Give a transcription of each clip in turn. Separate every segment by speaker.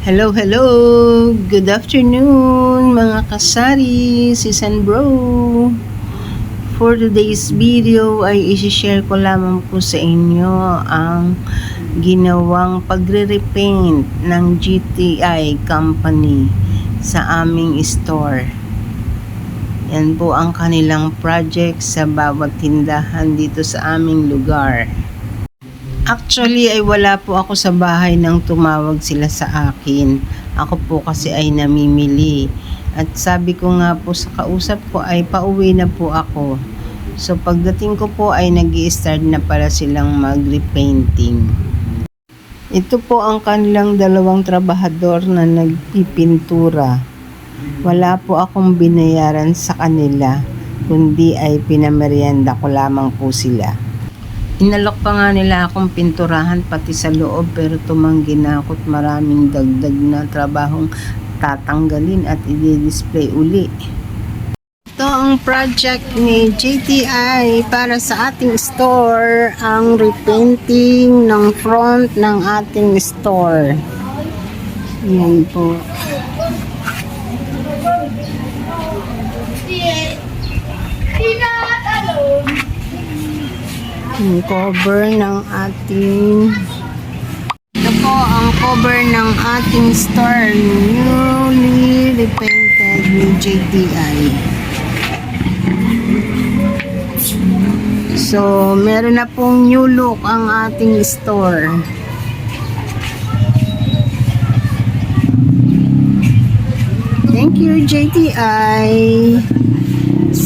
Speaker 1: Hello, hello! Good afternoon mga kasari, sis and bro! For today's video ay isi-share ko lamang po sa inyo ang ginawang pagre-repaint ng GTI company sa aming store. Yan po ang kanilang project sa bawat tindahan dito sa aming lugar. Actually ay wala po ako sa bahay nang tumawag sila sa akin. Ako po kasi ay namimili. At sabi ko nga po sa kausap ko ay pauwi na po ako. So pagdating ko po ay nag-i-start na pala silang mag-repainting. Ito po ang kanilang dalawang trabahador na nagpipintura. Wala po akong binayaran sa kanila, kundi ay pinamerienda ko lamang po sila. Inalok pa nga nila akong pinturahan pati sa loob pero tumanggi na ako't maraming dagdag na trabahong tatanggalin at i-display uli. Ito ang project ni JTI para sa ating store, ang repainting ng front ng ating store. Yan po. Yung cover ng ating ito po ang cover ng ating store, newly repainted ni JTI. So meron na pong new look ang ating store. Thank you JTI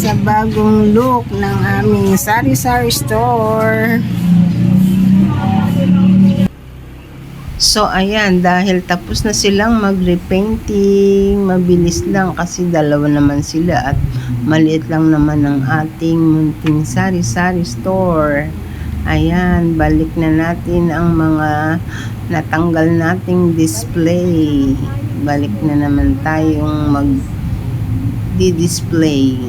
Speaker 1: sa bagong look ng aming sari-sari store. So ayan, dahil tapos na silang mag-repainting, mabilis lang kasi dalawa naman sila at maliit lang naman ang ating munting sari-sari store. Ayan, balik na natin ang mga natanggal nating display. Balik na naman tayong mag-display.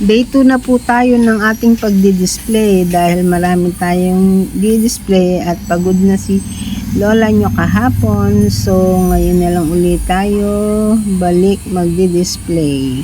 Speaker 1: Day 2 na po tayo ng ating pagdi-display dahil marami tayong di-display at pagod na si lola nyo kahapon. So ngayon na lang ulit tayo balik magdi-display.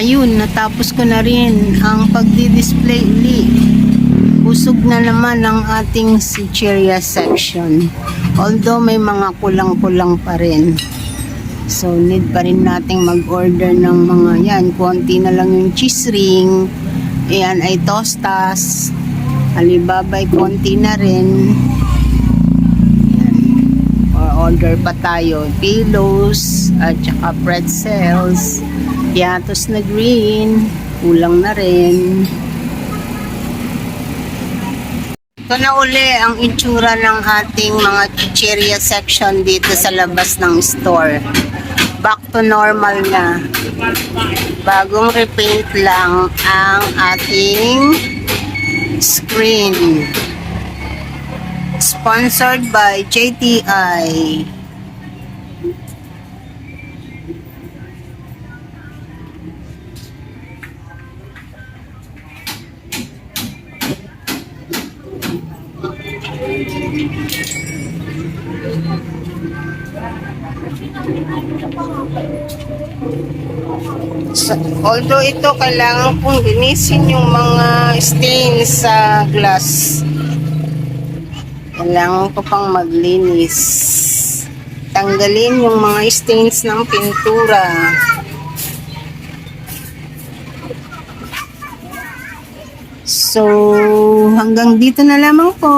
Speaker 1: Ayun, natapos ko na rin ang pagdi-display uli. Busog na naman ang ating chicheria section. Although may mga kulang-kulang pa rin. So need pa rin nating mag-order ng mga yan. Konti na lang yung cheese ring. Ayan ay tostas. Alibaba ay konti na rin. Ayan. Order pa tayo. Pillows at saka pretzels. Piatos na green, kulang na rin. Ito na uli ang itsura ng ating mga chicheria section dito sa labas ng store. Back to normal na. Bagong repaint lang ang ating screen. Sponsored by JTI. So, although ito, kailangan pong linisin yung mga stains sa glass. Kailangan ko pang maglinis. Tanggalin yung mga stains ng pintura. So, hanggang dito na lamang po.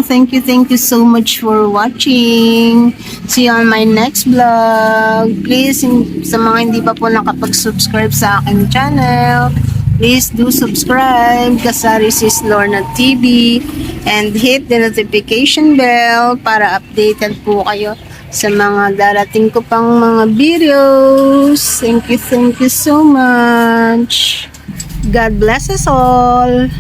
Speaker 1: Thank you so much for watching. See you on my next vlog. Please, sa mga hindi pa po nakapag-subscribe sa aking channel, please do subscribe, Kasari Sis Lorna TV, and hit the notification bell para updated po kayo sa mga darating ko pang mga videos. Thank you so much. God bless us all.